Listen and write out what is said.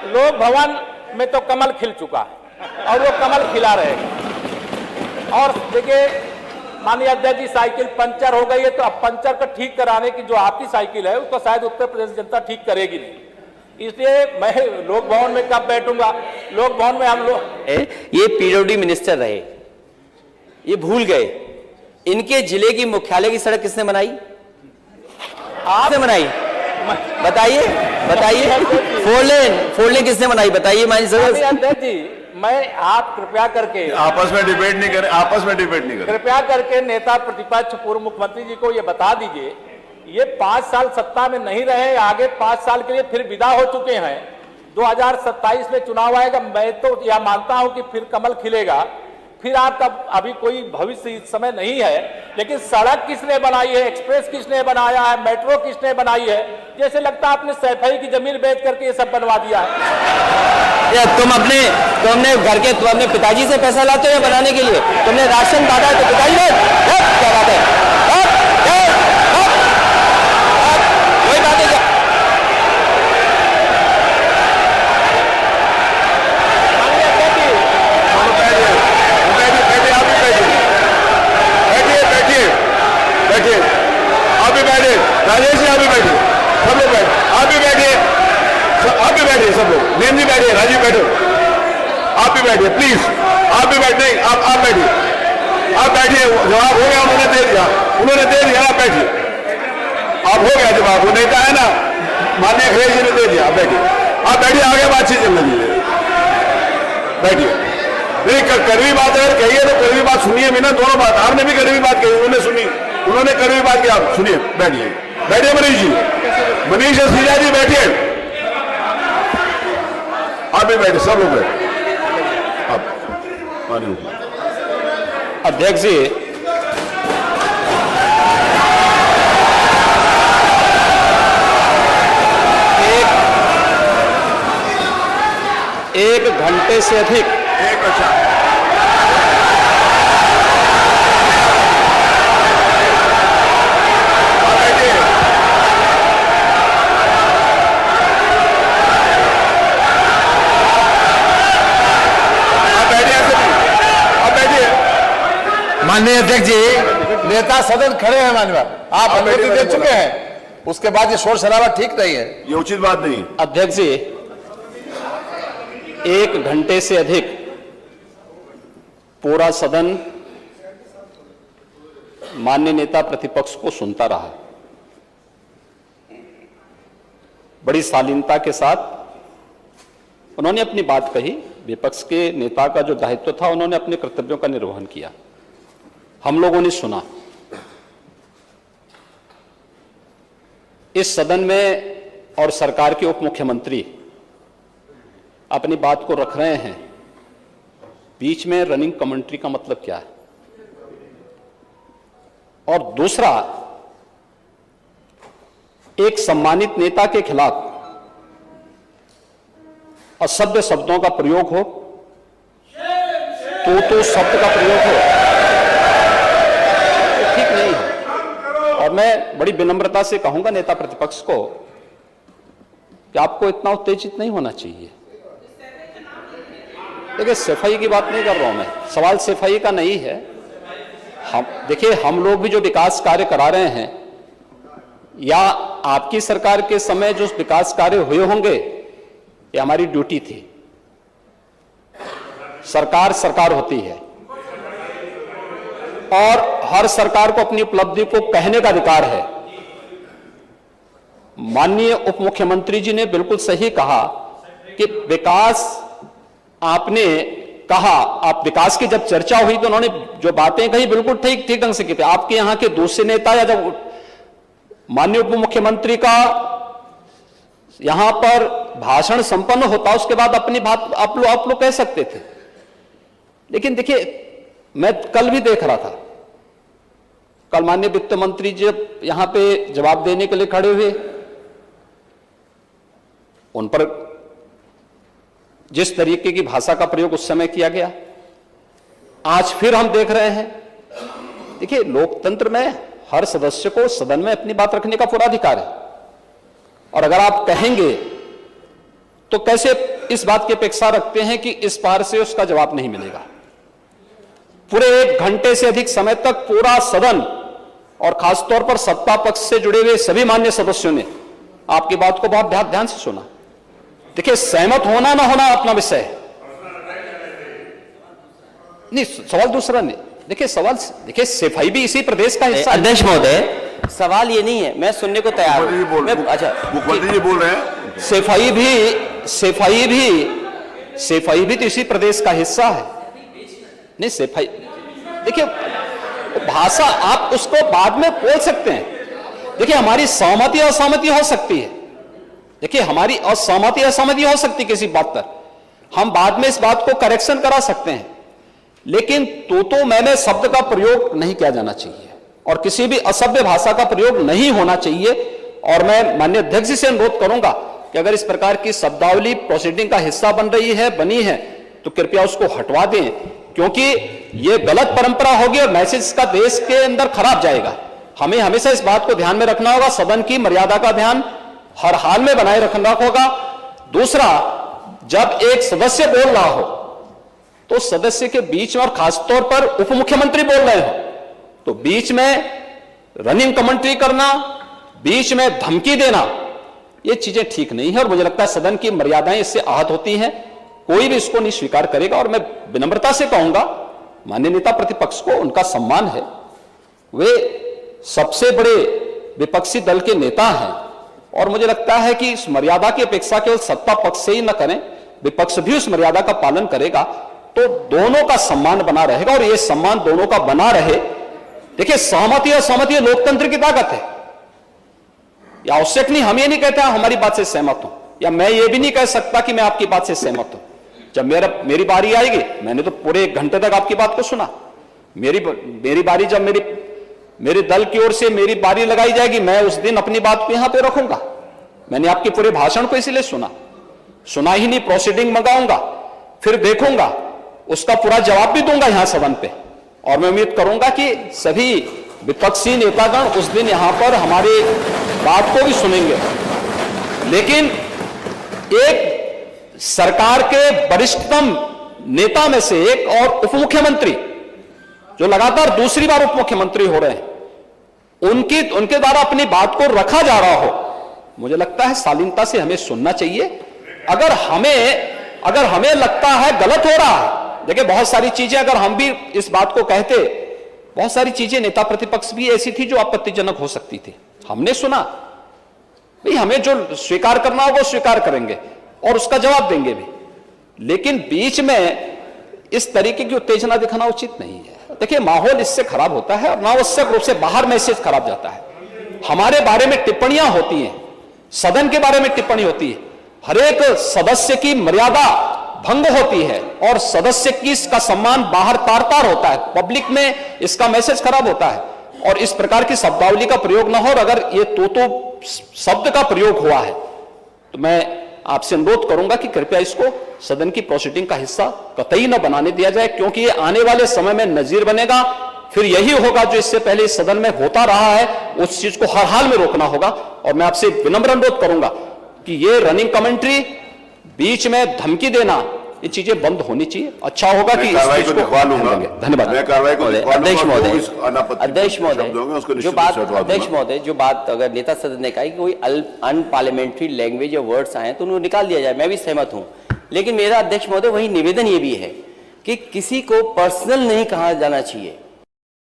लोक भवन में तो कमल खिल चुका है और वो कमल खिला रहेगा। और देखिए माननीय अध्यक्ष जी, साइकिल पंचर हो गई है तो अब पंचर को ठीक कराने की जो आपकी साइकिल है उसको शायद उत्तर प्रदेश जनता ठीक करेगी नहीं। इसलिए मैं लोक भवन में कब बैठूंगा? लोक भवन में हम लोग ये पीडब्ल्यूडी मिनिस्टर रहे, ये भूल गए इनके जिले की मुख्यालय की सड़क किसने बनाई? आपने बनाई? बताइए बताइए। फोर लेन किसने बनाई बताइए? माननीय अध्यक्ष जी, मैं आप कृपया करके आपस में डिबेट नहीं करें, आपस में डिबेट नहीं करें। कृपया करके नेता प्रतिपक्ष पूर्व मुख्यमंत्री जी को ये बता दीजिए, ये 5 साल सत्ता में नहीं रहे, आगे 5 साल के लिए फिर विदा हो चुके हैं। 2027 में चुनाव आएगा, मैं तो यह मानता हूं कि फिर कमल खिलेगा। फिर आपका अभी कोई भविष्य इस समय नहीं है, लेकिन सड़क किसने बनाई है, एक्सप्रेस किसने बनाया है, मेट्रो किसने बनाई है? जैसे लगता है आपने सैफई की जमीन बेच करके ये सब बनवा दिया है। तुम अपने घर के तुम अपने पिताजी से पैसा लाते हो बनाने के लिए? तुमने राशन बांटा है तो पिताजी ने क्या बात है? वही बात है। बैठिए, आप भी बैठिए, राजेश जी आप भी बैठिए, सब लोग बैठे, आप भी बैठिए, आप भी बैठिए, सब लोग, नेम जी बैठिए, राजीव बैठो, आप भी बैठिए प्लीज, आप भी बैठे, आप बैठिए, आप बैठिए। जवाब हो गया, उन्होंने दे दिया, आप बैठिए, आप हो गया जवाब, वो नेता है ना माननीय अखिलेश जी ने दे दिया, आप बैठिए, आगे बातचीत चलने दीजिए, बैठिए। नहीं कड़वी बात अगर कही है तो कड़वी बात सुनिए भी ना, दोनों बात, आपने भी कड़वी बात कही, उन्होंने सुनी, उन्होंने कड़वी बात की, आप सुनिए, बैठिए, बैठिए मनीष जी, मनीष सिंह जी बैठिए, आप भी बैठे, सब लोग बैठे। अध्यक्ष जी, एक घंटे से अधिक माननीय अध्यक्ष जी, नेता सदन खड़े हैं, माननीय आप अनुमति दे चुके हैं, उसके बाद ये शोर शराबा ठीक नहीं है, ये उचित बात नहीं। अध्यक्ष जी, 1 घंटे से अधिक पूरा सदन माननीय नेता प्रतिपक्ष को सुनता रहा। बड़ी शालीनता के साथ उन्होंने अपनी बात कही। विपक्ष के नेता का जो दायित्व था, उन्होंने अपने कर्तव्यों का निर्वहन किया, हम लोगों ने सुना। इस सदन में और सरकार के उप मुख्यमंत्री अपनी बात को रख रहे हैं, बीच में रनिंग कमेंट्री का मतलब क्या है? और दूसरा, एक सम्मानित नेता के खिलाफ असभ्य शब्दों का प्रयोग हो, तो शब्द का प्रयोग हो, तो ठीक नहीं है। और मैं बड़ी विनम्रता से कहूंगा नेता प्रतिपक्ष को कि आपको इतना उत्तेजित नहीं होना चाहिए। देखिए, सफाई की बात नहीं कर रहा हूं मैं, सवाल सफाई का नहीं है। देखिए, हम लोग भी जो विकास कार्य करा रहे हैं, या आपकी सरकार के समय जो विकास कार्य हुए होंगे, ये हमारी ड्यूटी थी। सरकार होती है और हर सरकार को अपनी उपलब्धि को कहने का अधिकार है। माननीय उप मुख्यमंत्री जी ने बिल्कुल सही कहा कि विकास, आपने कहा, आप विकास की जब चर्चा हुई तो उन्होंने जो बातें कही बिल्कुल ठीक ढंग से की थी। आपके यहां के दूसरे नेता या जब माननीय उप मुख्यमंत्री का यहां पर भाषण संपन्न होता, उसके बाद अपनी बात आप लोग कह सकते थे। लेकिन देखिए, मैं कल भी देख रहा था, कल माननीय वित्त मंत्री जब यहां पे जवाब देने के लिए खड़े हुए, उन पर जिस तरीके की भाषा का प्रयोग उस समय किया गया, आज फिर हम देख रहे हैं। देखिए, लोकतंत्र में हर सदस्य को सदन में अपनी बात रखने का पूरा अधिकार है, और अगर आप कहेंगे तो कैसे इस बात की अपेक्षा रखते हैं कि इस पार से उसका जवाब नहीं मिलेगा? पूरे 1 घंटे से अधिक समय तक पूरा सदन और खासतौर पर सत्ता पक्ष से जुड़े हुए सभी मान्य सदस्यों ने आपकी बात को बहुत ध्यान से सुना। देखिए, सहमत होना ना होना अपना विषय है, नहीं सवाल दूसरा नहीं। देखिए सवाल, देखिए सफाई भी इसी प्रदेश का हिस्सा है। अध्यक्ष महोदय, सवाल ये नहीं है, मैं सुनने को तैयार हूं। अच्छा, मुख्यमंत्री जी बोल रहे हैं, सफाई भी तो इसी प्रदेश का हिस्सा है। नहीं सफाई, देखिए भाषा आप उसको बाद में बोल सकते हैं। देखिए हमारी सहमति असहमति हो सकती है, देखिए हमारी असहमति असहमति हो सकती है किसी बात पर, हम बाद में इस बात को करेक्शन करा सकते हैं, लेकिन तो मैंने शब्द का प्रयोग नहीं किया जाना चाहिए और किसी भी असभ्य भाषा का प्रयोग नहीं होना चाहिए। और मैं माननीय अध्यक्ष जी से अनुरोध करूंगा कि अगर इस प्रकार की शब्दावली प्रोसीडिंग का हिस्सा बनी है तो कृपया उसको हटवा दें, क्योंकि यह गलत परंपरा होगी और मैसेज का देश के अंदर खराब जाएगा। हमें हमेशा इस बात को ध्यान में रखना होगा, सदन की मर्यादा का ध्यान हर हाल में बनाए रखना होगा। दूसरा, जब एक सदस्य बोल रहा हो तो सदस्य के बीच में, और खासतौर पर उप मुख्यमंत्री बोल रहे हो, तो बीच में रनिंग कमेंट्री करना, बीच में धमकी देना, ये चीजें ठीक नहीं है और मुझे लगता है सदन की मर्यादाएं इससे आहत होती हैं। कोई भी इसको नहीं स्वीकार करेगा और मैं विनम्रता से कहूंगा माननीय नेता प्रतिपक्ष को, उनका सम्मान है, वे सबसे बड़े विपक्षी दल के नेता हैं और मुझे लगता है कि इस मर्यादा की अपेक्षा केवल सत्ता पक्ष से ही न करें, विपक्ष भी उस मर्यादा का पालन करेगा तो दोनों का सम्मान बना रहेगा और यह सम्मान दोनों का बना रहे। देखिए सहमति और सहमति लोकतंत्र की ताकत है, या आवश्यक नहीं, हम ये नहीं कहते हमारी बात से सहमत हूं, या मैं ये भी नहीं कह सकता कि मैं आपकी बात से सहमत हूं। जब मेरी बारी आएगी, मैंने तो पूरे 1 घंटे तक आपकी बात को सुना, मेरी बारी जब मेरे दल की ओर से मेरी बारी लगाई जाएगी, मैं उस दिन अपनी बात को यहां पे रखूंगा। मैंने आपके पूरे भाषण को इसीलिए सुना ही नहीं, प्रोसीडिंग मंगाऊंगा, फिर देखूंगा, उसका पूरा जवाब भी दूंगा यहां सदन पे और मैं उम्मीद करूंगा कि सभी विपक्षी नेतागण उस दिन यहां पर हमारी बात को भी सुनेंगे। लेकिन एक सरकार के वरिष्ठतम नेता में से एक और उप मुख्यमंत्री जो लगातार दूसरी बार उप मुख्यमंत्री हो रहे हैं, उनके द्वारा अपनी बात को रखा जा रहा हो, मुझे लगता है शालीनता से हमें सुनना चाहिए। अगर हमें लगता है गलत हो रहा है, देखिए बहुत सारी चीजें अगर हम भी इस बात को कहते, बहुत सारी चीजें नेता प्रतिपक्ष भी ऐसी थी जो आपत्तिजनक हो सकती थी, हमने सुना, भाई हमें जो स्वीकार करना होगा वो स्वीकार करेंगे और उसका जवाब देंगे भी, लेकिन बीच में इस तरीके की उत्तेजना दिखाना उचित नहीं है। देखिए माहौल इससे खराब होता है और अनावश्यक रूप से बाहर मैसेज खराब जाता है। हमारे बारे में टिप्पणियां होती हैं, सदन के बारे में टिप्पणी होती है, हर एक सदस्य की मर्यादा भंग होती है और सदस्य की इसका सम्मान बाहर तार होता है, पब्लिक में इसका मैसेज खराब होता है और इस प्रकार की शब्दावली का प्रयोग न हो। और अगर ये तो शब्द का प्रयोग हुआ है तो मैं आपसे अनुरोध करूंगा कि कृपया इसको सदन की प्रोसीडिंग का हिस्सा कतई न बनाने दिया जाए, क्योंकि ये आने वाले समय में नजीर बनेगा। फिर यही होगा जो इससे पहले इस सदन में होता रहा है, उस चीज को हर हाल में रोकना होगा। और मैं आपसे विनम्र अनुरोध करूंगा कि ये रनिंग कमेंट्री, बीच में धमकी देना, ये चीजें बंद होनी चाहिए। अच्छा होगा कि कार्रवाई को दिखवा लूंगा। धन्यवाद। मैं कार्रवाई को दिखवा लूंगा। अध्यक्ष महोदय, जो बात अगर नेता सदन ने कहा कि कोई अनपार्लियामेंट्री लैंग्वेज या वर्ड्स आए तो उनको निकाल दिया जाए, मैं भी सहमत हूं, लेकिन मेरा अध्यक्ष महोदय वही निवेदन ये भी है कि किसी को पर्सनल नहीं कहा जाना चाहिए।